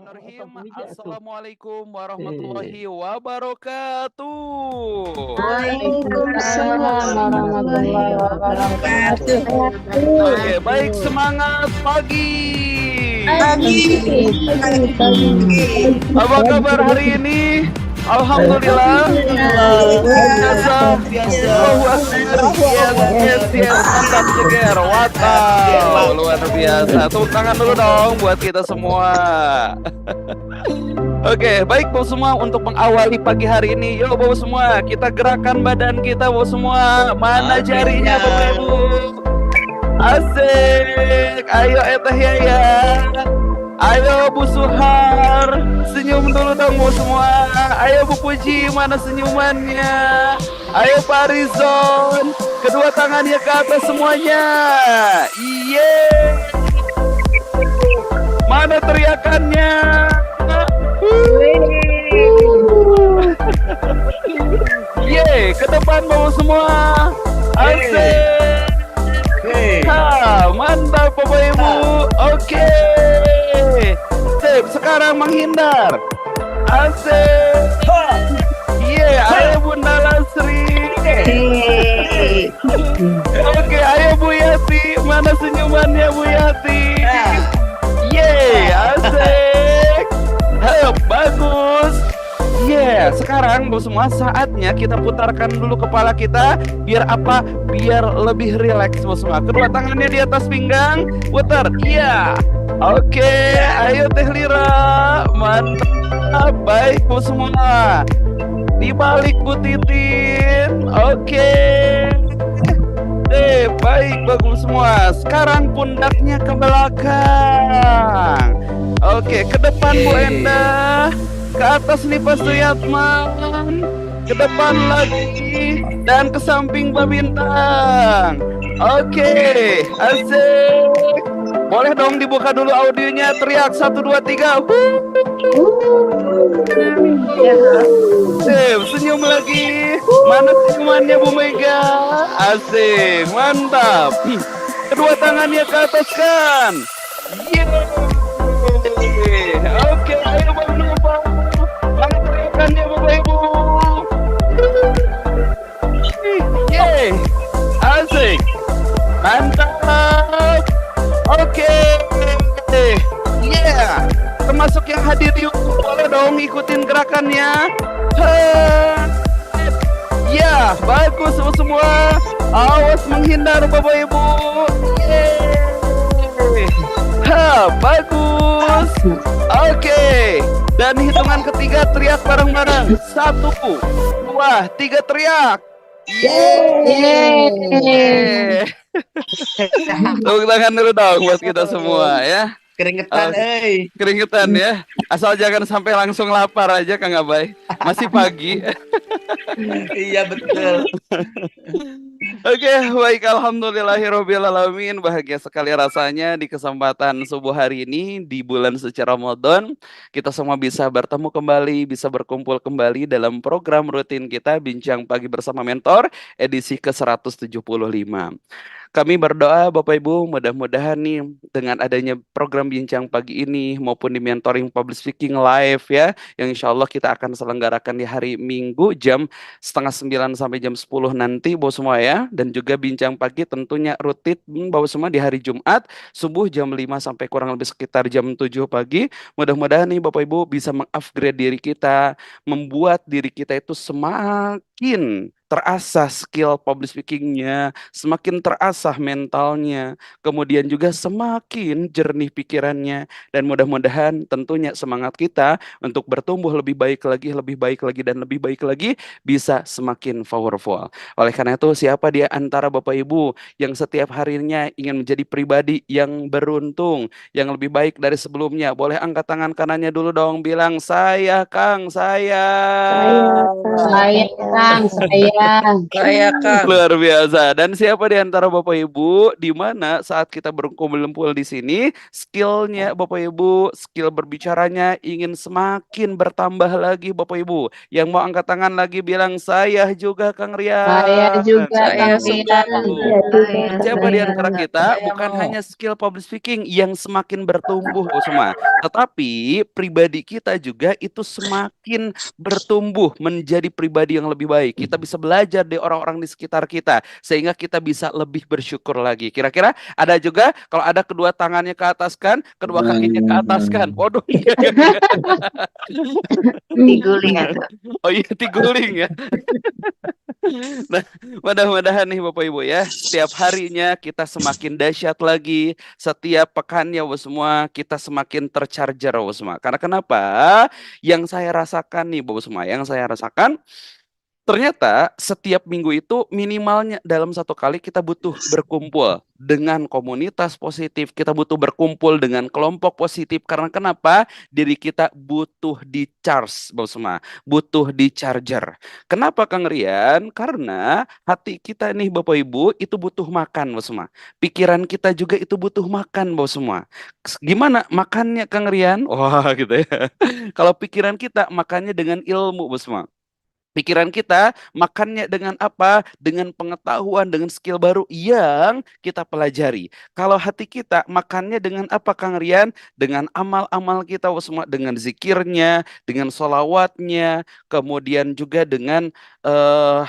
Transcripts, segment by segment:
Bismillahirrahmanirrahim. Assalamualaikum warahmatullahi wabarakatuh. Waalaikumsalam Waalaikumsalam warahmatullahi warahmatullahi wabarakatuh. wabarakatuh. Oke, baik, semangat pagi. Pagi. Apa kabar hari ini? Alhamdulillah. Biasa. Yes, mantap ceger. Wow, luar biasa. Tepuk tangan dulu dong buat kita semua. Oke, baik Bu semua, untuk mengawali pagi hari ini, yuk Bu semua, kita gerakan badan kita Bu semua. Mana jarinya Bapak Ibu? Asik. Ayo Eteh Yaya. Ayo Bu Suhar, senyum dulu dong Bu semua. Ayo Bu Puji, mana senyumannya? Ayo Pak Rizon, kedua tangannya ke atas semuanya. Yeay. Mana teriakannya? Yeay, ke depan mau semua. Asik. Ha, mantap Bapak Ibu. Oke. Sip, sekarang menghindar. Asik. Yeay, ayo Bunda Lasri. Oke, ayo Bu Yati. Mana senyumannya Bu Yati? Yeay, asik. Ayo, bagus. Yeah, sekarang Bu semua saatnya kita putarkan dulu kepala kita. Biar apa? Biar lebih rileks Bu semua. Kedua tangannya di atas pinggang. Putar, iya. Oke, ayo Teh Lira. Mantap, baik Bu semua. Dibalik Bu Titin. Oke. Baik bagus semua. Sekarang pundaknya ke belakang. Oke, ke depan Bu Endah. Ke atas nih Pak Suyatman. Ke depan lagi. Dan ke samping Mbak Bintang. Oke, asik. Boleh dong dibuka dulu audionya. Teriak 1, 2, 3. Sip, senyum lagi. Mana senyumannya Bu Mega? Asik, mantap. Kedua tangannya ke atas kan. Oke, ayo Bang Nova. Mana teriakannya Bapak Ibu? Yeay, asik. Mantap. Oke. Yeah. Termasuk yang hadir di YouTube, boleh dong ikutin gerakannya. Ya, bagus semua. Awas menghindar Bapak Ibu. Bagus. Oke. Dan hitungan ketiga teriak bareng-bareng. 1, 2, 3 teriak. Yeay. Tepuk tangan dulu dong buat kita semua ya. Keringetan, Keringetan ya. Asal jangan sampai langsung lapar aja Kang Abay. Masih pagi. Iya betul. Oke, baik, alhamdulillahirobbilalamin. Bahagia sekali rasanya di kesempatan subuh hari ini di bulan suci Ramadan kita semua bisa bertemu kembali, bisa berkumpul kembali dalam program rutin kita Bincang Pagi Bersama Mentor edisi ke-175. Kami berdoa Bapak Ibu, mudah-mudahan nih dengan adanya program Bincang Pagi ini maupun di Mentoring Public Speaking Live ya, yang insya Allah kita akan selenggarakan di hari Minggu jam 8:30 sampai jam 10 nanti Bapak semua ya. Dan juga Bincang Pagi tentunya rutin Bapak semua di hari Jumat subuh jam 5 sampai kurang lebih sekitar jam 7 pagi. Mudah-mudahan nih Bapak Ibu bisa mengupgrade diri kita, membuat diri kita itu semakin terasah skill public speakingnya, semakin terasah mentalnya, kemudian juga semakin jernih pikirannya, dan mudah-mudahan tentunya semangat kita untuk bertumbuh lebih baik lagi, dan lebih baik lagi bisa semakin powerful. Oleh karena itu, siapa dia antara Bapak Ibu yang setiap harinya ingin menjadi pribadi yang beruntung, yang lebih baik dari sebelumnya? Boleh angkat tangan kanannya dulu dong, bilang saya Kang, saya. Saya Kang, saya. Saya Kang. Luar biasa. Dan siapa di antara Bapak Ibu di mana saat kita berkumpul-kumpul di sini, skillnya Bapak Ibu, skill berbicaranya ingin semakin bertambah lagi Bapak Ibu. Yang mau angkat tangan lagi bilang saya juga Kang Saya Rian. juga Saya Kang juga Rian. tuh. Saya Siapa di antara juga. kita Saya bukan mau. hanya skill public speaking yang semakin bertumbuh semua, tetapi pribadi kita juga itu semakin bertumbuh menjadi pribadi yang lebih baik. Kita bisa belajar dari orang-orang di sekitar kita sehingga kita bisa lebih bersyukur lagi. Kira-kira ada juga kalau ada kedua tangannya ke atas kan, kedua kakinya ke atas kan. Waduh, enggak. Diguling atau Oh iya, tiguling ya. Nah, mudah-mudahan nih Bapak Ibu ya, setiap harinya kita semakin dahsyat lagi, setiap pekannya Bu semua kita semakin tercharger Bu semua. Karena kenapa? Yang saya rasakan nih Bu semua, yang saya rasakan ternyata setiap minggu itu minimalnya dalam satu kali kita butuh berkumpul dengan komunitas positif, kita butuh berkumpul dengan kelompok positif. Karena kenapa? Diri kita butuh di charge, Bang Sema, butuh di charger. Kenapa Kang Rian? Karena hati kita nih Bapak Ibu itu butuh makan, Bang Sema. Pikiran kita juga itu butuh makan, Bang Sema. Gimana makannya Kang Rian? Wah, gitu ya. Kalau pikiran kita makannya dengan ilmu, Bang Sema. Pikiran kita makannya dengan apa? Dengan pengetahuan, dengan skill baru yang kita pelajari. Kalau hati kita makannya dengan apa, Kang Rian? Dengan amal-amal kita semua, dengan zikirnya, dengan solawatnya, kemudian juga dengan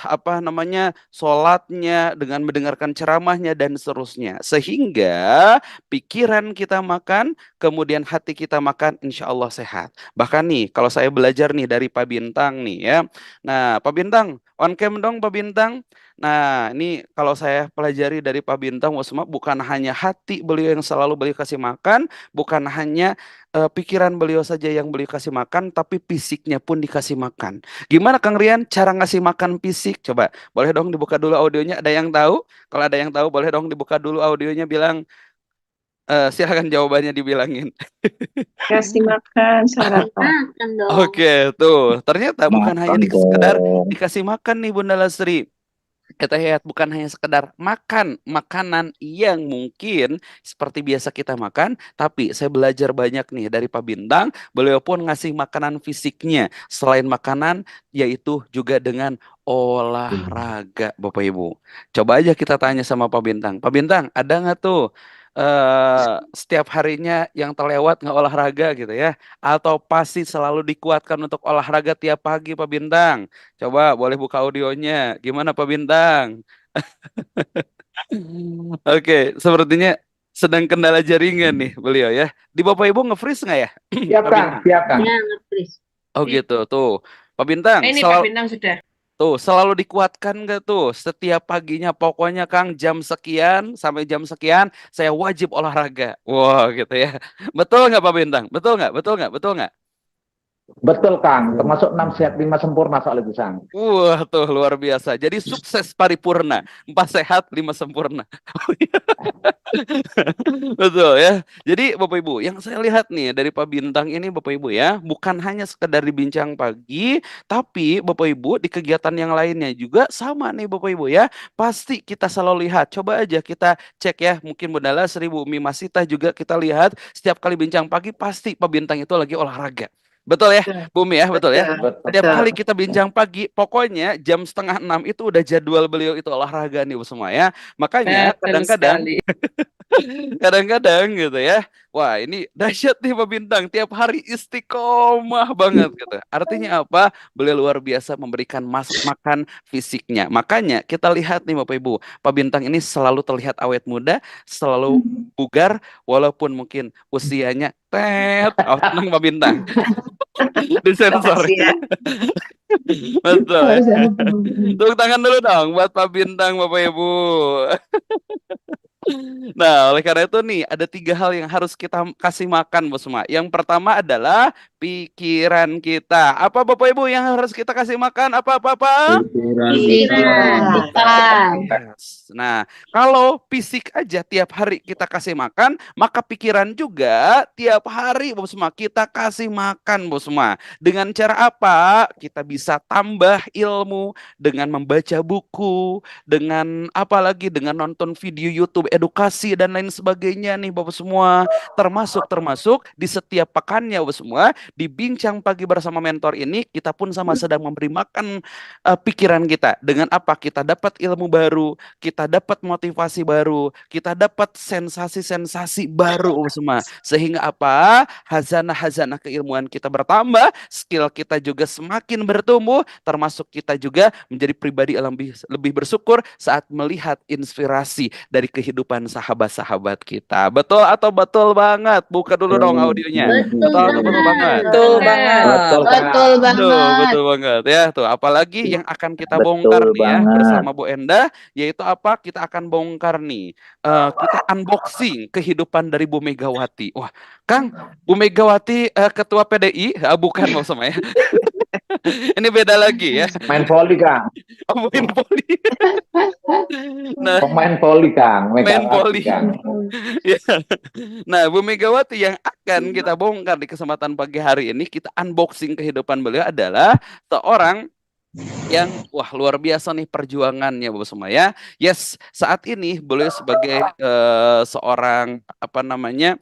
apa namanya, sholatnya, dengan mendengarkan ceramahnya dan seterusnya. Sehingga pikiran kita makan, kemudian hati kita makan, insya Allah sehat. Bahkan nih, kalau saya belajar nih dari Pak Bintang nih ya. Nah, Pak Bintang, on cam dong Pak Bintang. Nah, ini kalau saya pelajari dari Pak Bintang, Wasma, bukan hanya hati beliau yang selalu beliau kasih makan, bukan hanya pikiran beliau saja yang beliau kasih makan, tapi fisiknya pun dikasih makan. Gimana Kang Rian cara ngasih makan fisik? Coba, boleh dong dibuka dulu audionya. Ada yang tahu? Kalau ada yang tahu, boleh dong dibuka dulu audionya. Bilang, silakan jawabannya dibilangin. kasih makan sarapan. Makan dong. Oke, tuh. Ternyata bukan hanya Makan sekedar dong. dikasih makan nih Bunda Lastri. Kita lihat bukan hanya sekedar makan makanan yang mungkin seperti biasa kita makan, tapi saya belajar banyak nih dari Pak Bintang. Beliau pun ngasih makanan fisiknya selain makanan, yaitu juga dengan olahraga, Bapak Ibu. Coba aja kita tanya sama Pak Bintang. Pak Bintang, ada nggak tuh setiap harinya yang terlewat nggak olahraga gitu ya? Atau pasti selalu dikuatkan untuk olahraga tiap pagi, Pak Bintang? Coba boleh buka audionya. Gimana Pak Bintang? Oke, sepertinya sedang kendala jaringan nih beliau ya. Di Bapak Ibu nge-freeze nggak ya? Siap Pak Kang, Bintang. siap Kang. Ya, please. Oh gitu tuh. Pak Bintang, Ini Pak Bintang sudah. tuh selalu dikuatkan nggak tuh setiap paginya pokoknya Kang jam sekian sampai jam sekian saya wajib olahraga. Wah gitu ya. Betul nggak Pak Bintang? Betul nggak? Betul nggak? Betul nggak? Betul Kang, termasuk 6 sehat 5 sempurna soal itu Sang. Wah tuh luar biasa. Jadi sukses paripurna, 4 sehat 5 sempurna. Betul ya. Jadi Bapak Ibu, yang saya lihat nih dari Pak Bintang ini Bapak Ibu ya, bukan hanya sekedar di bincang pagi, tapi Bapak Ibu di kegiatan yang lainnya juga sama nih Bapak Ibu ya. Pasti kita selalu lihat. Coba aja kita cek ya, mungkin Bunda Lasri, Bu Umi Masita juga kita lihat setiap kali bincang pagi pasti Pak Bintang itu lagi olahraga. Betul ya, Bu Umi ya, betul ya. Betul. Setiap kali kita bincang pagi, pokoknya jam setengah 6 itu udah jadwal beliau itu olahraga nih Bu semua ya. Makanya Betul kadang-kadang sekali. kadang-kadang gitu ya. Wah, ini dahsyat nih Pak Bintang. Tiap hari istiqomah banget gitu. Artinya apa? Beliau luar biasa memberikan makan fisiknya. Makanya kita lihat nih Bapak Ibu, Pak Bintang ini selalu terlihat awet muda, selalu bugar walaupun mungkin usianya oh, tenang Pak Bintang. Disensor. Makasih ya. Betul ya. Tepuk tangan dulu dong buat Pak Bintang Bapak Ibu. Nah, oleh karena itu nih, ada 3 hal yang harus kita kasih makan, Bos Ma. Yang pertama adalah pikiran kita. Apa Bapak Ibu yang harus kita kasih makan? Apa? Pikiran kita. Yes. Nah, kalau fisik aja tiap hari kita kasih makan, maka pikiran juga tiap hari, Bos Ma, kita kasih makan, Bos Ma. Dengan cara apa? Kita bisa tambah ilmu dengan membaca buku, dengan apa lagi, dengan nonton video YouTube edukasi dan lain sebagainya nih Bapak semua. Termasuk di setiap pekannya Bapak semua, di bincang pagi bersama mentor ini kita pun sama sedang memberi makan pikiran kita. Dengan apa? Kita dapat ilmu baru, kita dapat motivasi baru, kita dapat sensasi-sensasi baru Bapak semua. Sehingga apa? Hazanah-hazanah keilmuan kita bertambah, skill kita juga semakin bertumbuh, termasuk kita juga menjadi pribadi yang lebih bersyukur saat melihat inspirasi dari kehidupan sahabat-sahabat kita. Betul atau betul banget? Buka dulu dong audionya. Betul atau betul banget? Betul banget. Betul, Kak. Betul Tuh, banget. betul banget ya. Tuh, apalagi yang akan kita Betul bongkar nih ya banget. bersama Bu Enda, yaitu apa? Kita akan bongkar nih. Kita unboxing kehidupan dari Bu Megawati. Wah, Kang, Bu Megawati ketua PDI, bukan maksudnya ya. Ini beda lagi ya. Main voli, Kang. Main poli. Nah, Pemain voli, Kang. main Megawati, poli. Kang. Ya. Nah, Bu Megawati yang akan kita bongkar di kesempatan pagi hari ini, kita unboxing kehidupan beliau adalah seorang yang wah luar biasa nih perjuangannya Bapak semua ya. Yes, saat ini beliau sebagai seorang apa namanya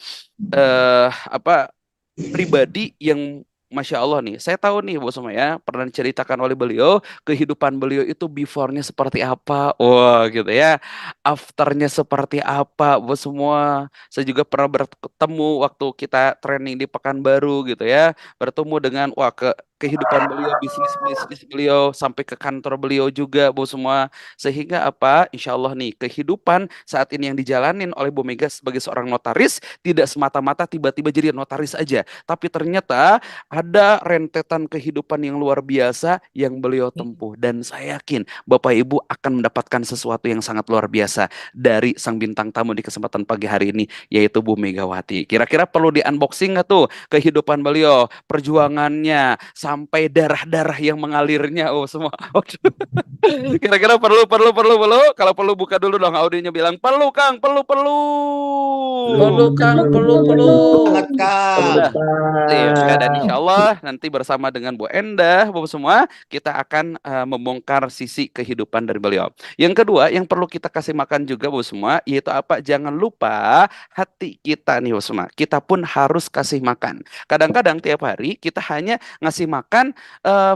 pribadi yang Masya Allah nih, saya tahu nih Bos semua ya, pernah diceritakan oleh beliau, kehidupan beliau itu before-nya seperti apa, wah gitu ya, after-nya seperti apa, Bos semua. Saya juga pernah bertemu waktu kita training di Pekanbaru gitu ya, bertemu dengan wah kehidupan beliau, bisnis beliau, sampai ke kantor beliau juga, Bos semua. Sehingga apa, Insya Allah nih, kehidupan saat ini yang dijalanin oleh Bu Mega sebagai seorang notaris, tidak semata-mata tiba-tiba jadi notaris aja, tapi ternyata ada rentetan kehidupan yang luar biasa yang beliau tempuh. Dan saya yakin Bapak Ibu akan mendapatkan sesuatu yang sangat luar biasa dari sang bintang tamu di kesempatan pagi hari ini, yaitu Bu Megawati. Kira-kira perlu di-unboxing nggak tuh kehidupan beliau, perjuangannya, sampai darah-darah yang mengalirnya. Oh semua. Kira-kira perlu. Kalau perlu buka dulu dong audionya, bilang perlu Kang, perlu. Perlu Kang, perlu. Banget, Kang. Udah. Ya, dan insya Allah nanti bersama dengan Bu Endah, Bapak semua, kita akan membongkar sisi kehidupan dari beliau. Yang kedua, yang perlu kita kasih makan juga, Bapak semua, yaitu apa? Jangan lupa hati kita nih, Bapak semua. Kita pun harus kasih makan. Kadang-kadang tiap hari kita hanya ngasih makan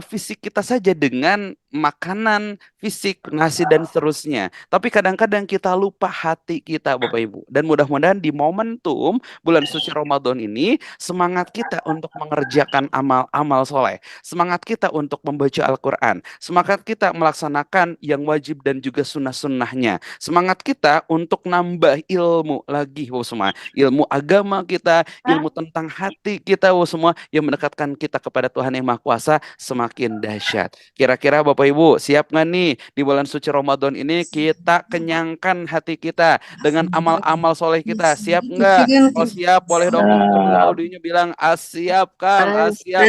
fisik kita saja dengan makanan, fisik, nasi dan seterusnya. Tapi kadang-kadang kita lupa hati kita, Bapak Ibu. Dan mudah-mudahan di momentum bulan suci Ramadan ini, semangat kita untuk mengerjakan amal-amal soleh, semangat kita untuk membaca Al-Quran, semangat kita melaksanakan yang wajib dan juga sunnah-sunnahnya, semangat kita untuk nambah ilmu lagi, Bapak semua. Ilmu agama kita, ilmu tentang hati kita, Bapak semua, yang mendekatkan kita kepada Tuhan Yang Maha Kuasa semakin dahsyat. Kira-kira Bapak Ibu siap nggak nih di bulan suci Ramadan ini kita kenyangkan hati kita dengan amal-amal soleh kita? Siap nggak? Kalau siap boleh dong dibuka dulu audionya, bilang siap Kang, siap.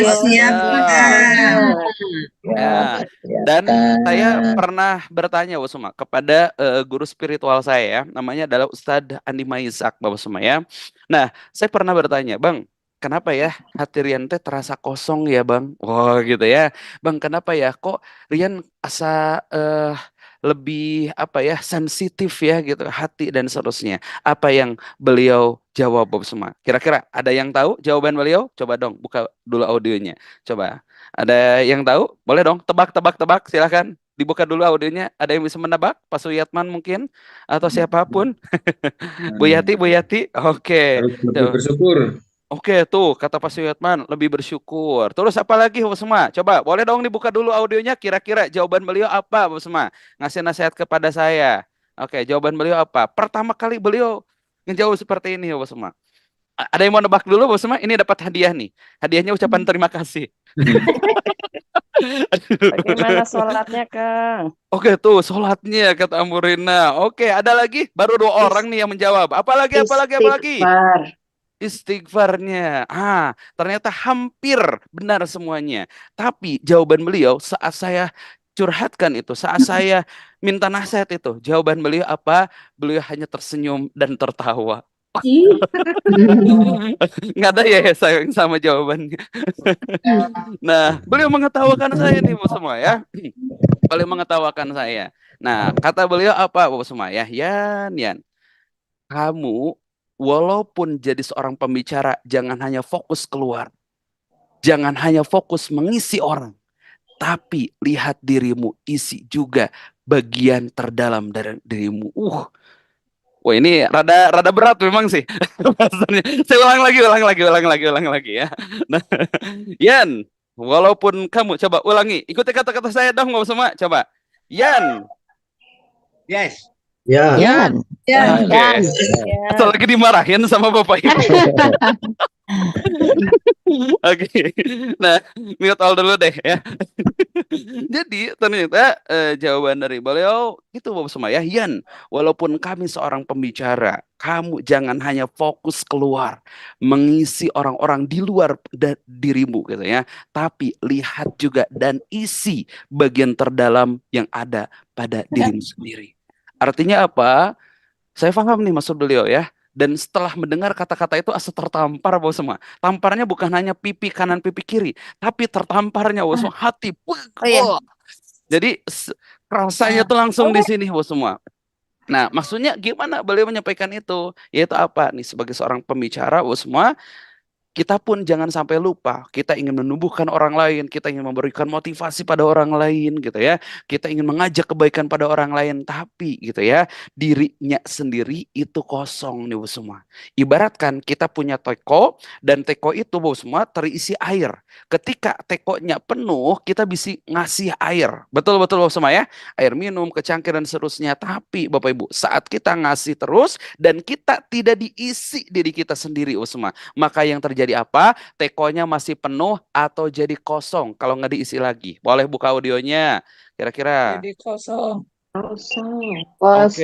Ya. Dan saya pernah bertanya Bapak semua kepada guru spiritual saya, namanya adalah Ustadz Andi Maisak, Bapak semua ya. Nah, saya pernah bertanya, Bang, kenapa ya hati Rian teh terasa kosong ya Bang? Wah gitu ya. Bang, kenapa ya kok Rian asa lebih apa ya, sensitif ya gitu hati dan seterusnya. Apa yang beliau jawab Bapak semua? Kira-kira ada yang tahu jawaban beliau? Coba dong buka dulu audionya. Coba. Ada yang tahu? Boleh dong tebak, silakan. Dibuka dulu audionya. Ada yang bisa menebak? Pak Suyatman mungkin atau siapapun. Bu Yati. Oke. Harus lebih Tuh. bersyukur. Oke, tuh kata Pak Suyatman, lebih bersyukur. Terus apa lagi Bapak semua? Coba boleh dong dibuka dulu audionya, kira-kira jawaban beliau apa Bapak semua? Ngasih nasihat kepada saya. Oke, jawaban beliau apa? Pertama kali beliau ngejawab seperti ini Bapak semua. Ada yang mau nebak dulu Bapak semua? Ini dapat hadiah nih. Hadiahnya ucapan terima kasih. Bagaimana sholatnya, Kang? Oke tuh sholatnya kata Amurina. Oke, ada lagi? Baru 2 orang nih yang menjawab. Apalagi? Istighfar. Istighfarnya. Ternyata hampir benar semuanya. Tapi jawaban beliau saat saya curhatkan itu, saat saya minta nasihat itu, jawaban beliau apa? Beliau hanya tersenyum dan tertawa. Nggak ada ya saya sama jawabannya. Nah, beliau mengetawakan saya nih, Bu semua ya. Beliau mengetawakan saya. Nah, kata beliau apa, Bu semua ya? Yan, kamu walaupun jadi seorang pembicara, jangan hanya fokus keluar. Jangan hanya fokus mengisi orang. Tapi lihat dirimu, isi juga bagian terdalam dari dirimu. Wah ini rada berat memang sih. Bahasannya. Saya ulang lagi ya. Nah, Yan, walaupun kamu coba ulangi, ikuti kata-kata saya dong, nggak semua. Coba, Yan. Yes. Ya. Yan. Oke. Asal lagi dimarahin sama bapak ibu. Oke. Nah, mute all dulu deh ya. Jadi ternyata jawaban dari beliau itu Bapak semua ya, Yan, walaupun kami seorang pembicara, kamu jangan hanya fokus keluar, mengisi orang-orang di luar dirimu gitu ya, tapi lihat juga dan isi bagian terdalam yang ada pada dirimu sendiri. Artinya apa? Saya paham nih maksud beliau ya. Dan setelah mendengar kata-kata itu asa tertampar Bapak semua. Tamparnya bukan hanya pipi kanan pipi kiri, tapi tertamparnya Bapak semua hati. Wah. Jadi rasanya tuh langsung di sini Bapak semua. Nah, maksudnya gimana beliau menyampaikan itu? Yaitu apa? Nih sebagai seorang pembicara Bapak semua, kita pun jangan sampai lupa, kita ingin menumbuhkan orang lain, kita ingin memberikan motivasi pada orang lain gitu ya. Kita ingin mengajak kebaikan pada orang lain, tapi gitu ya, dirinya sendiri itu kosong nih Bu semua. Ibaratkan kita punya teko dan teko itu Bu semua terisi air. Ketika tekonya penuh, kita bisa ngasih air. Betul-betul Bu semua ya. Air minum, kecangkir dan seterusnya. Tapi Bapak Ibu, saat kita ngasih terus dan kita tidak diisi diri kita sendiri Bu semua, maka yang terjadi apa? Tekonya masih penuh atau jadi kosong kalau nggak diisi lagi. Boleh buka audionya, kira-kira. Jadi kosong. Kosong. Oke.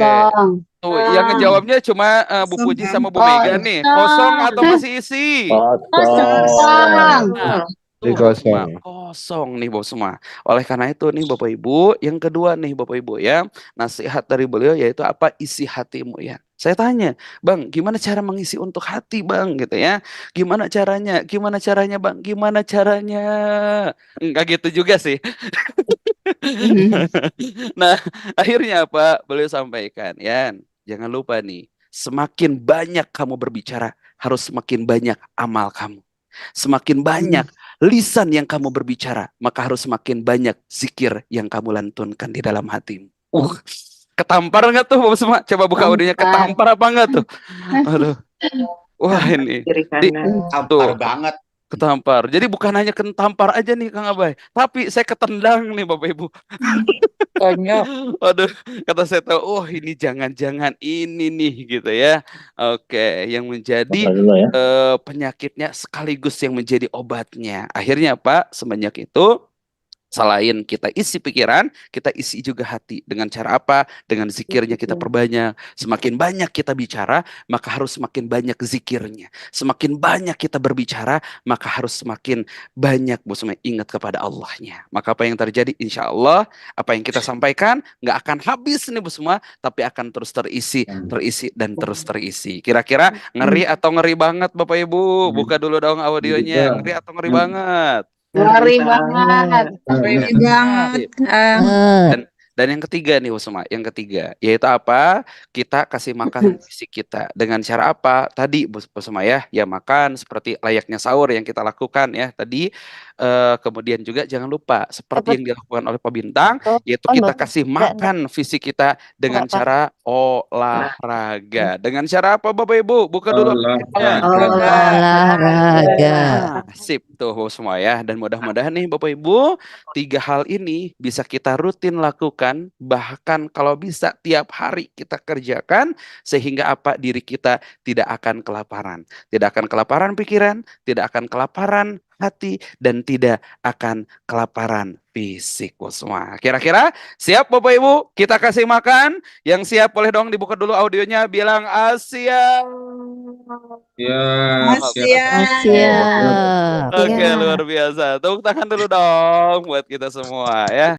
Tuh, yang ngejawabnya cuma Bu Puji sama Bu Mega nih. Kosong atau masih isi? Kosong. Nah, Di kosong. kosong nih Bapak semua. Oleh karena itu nih Bapak Ibu, yang kedua nih Bapak Ibu ya, nasihat dari beliau yaitu apa? Isi hatimu ya. Saya tanya, Bang, gimana cara mengisi untuk hati, Bang, gitu ya? Gimana caranya? Gimana caranya, Bang? Gimana caranya? Enggak gitu juga sih. Nah, akhirnya apa? Beliau sampaikan, ya, jangan lupa nih, semakin banyak kamu berbicara, harus semakin banyak amal kamu. Semakin banyak lisan yang kamu berbicara, maka harus semakin banyak zikir yang kamu lantunkan di dalam hatimu. Ketampar nggak tuh Bapak semua? Coba buka audionya, ketampar apa enggak tuh? Aduh. Wah ini. Kiri kanan. Tampar banget. Ketampar. Jadi bukan hanya ketampar aja nih Kang Abay, tapi saya ketendang nih Bapak Ibu. Banyak. Waduh, kata saya tahu, oh ini jangan-jangan ini nih gitu ya. Oke, yang menjadi penyakitnya sekaligus yang menjadi obatnya. Akhirnya apa? Semenjak itu, selain kita isi pikiran, kita isi juga hati. Dengan cara apa? Dengan zikirnya kita perbanyak. Semakin banyak kita bicara, maka harus semakin banyak zikirnya. Semakin banyak kita berbicara, maka harus semakin banyak ingat kepada Allahnya. Maka apa yang terjadi? Insya Allah, apa yang kita sampaikan nggak akan habis nih Bu semua, tapi akan terus terisi, dan terus terisi. Kira-kira ngeri atau ngeri banget Bapak Ibu? Buka dulu dong audionya. Ngeri atau ngeri banget? Ngeri banget. Ngeri banget. Dan yang ketiga nih Usma, yang ketiga yaitu apa? Kita kasih makan fisik kita dengan cara apa? Tadi Usma ya makan seperti layaknya sahur yang kita lakukan ya tadi. Kemudian juga jangan lupa seperti yang dilakukan oleh Pak Bintang, yaitu kita kasih makan fisik kita dengan cara olahraga. Dengan cara apa Bapak Ibu? Buka dulu. Olahraga. Sip tuh semua ya. Dan mudah-mudahan nih Bapak Ibu, 3 hal ini bisa kita rutin lakukan, bahkan kalau bisa tiap hari kita kerjakan, sehingga apa? Diri kita tidak akan kelaparan. Tidak akan kelaparan pikiran, tidak akan kelaparan hati, dan tidak akan kelaparan fisik semua. Kira-kira siap Bapak Ibu? Kita kasih makan. Yang siap boleh dong dibuka dulu audionya. Bilang Asia. Siap. Oke, luar biasa. Tepuk tangan dulu dong buat kita semua ya.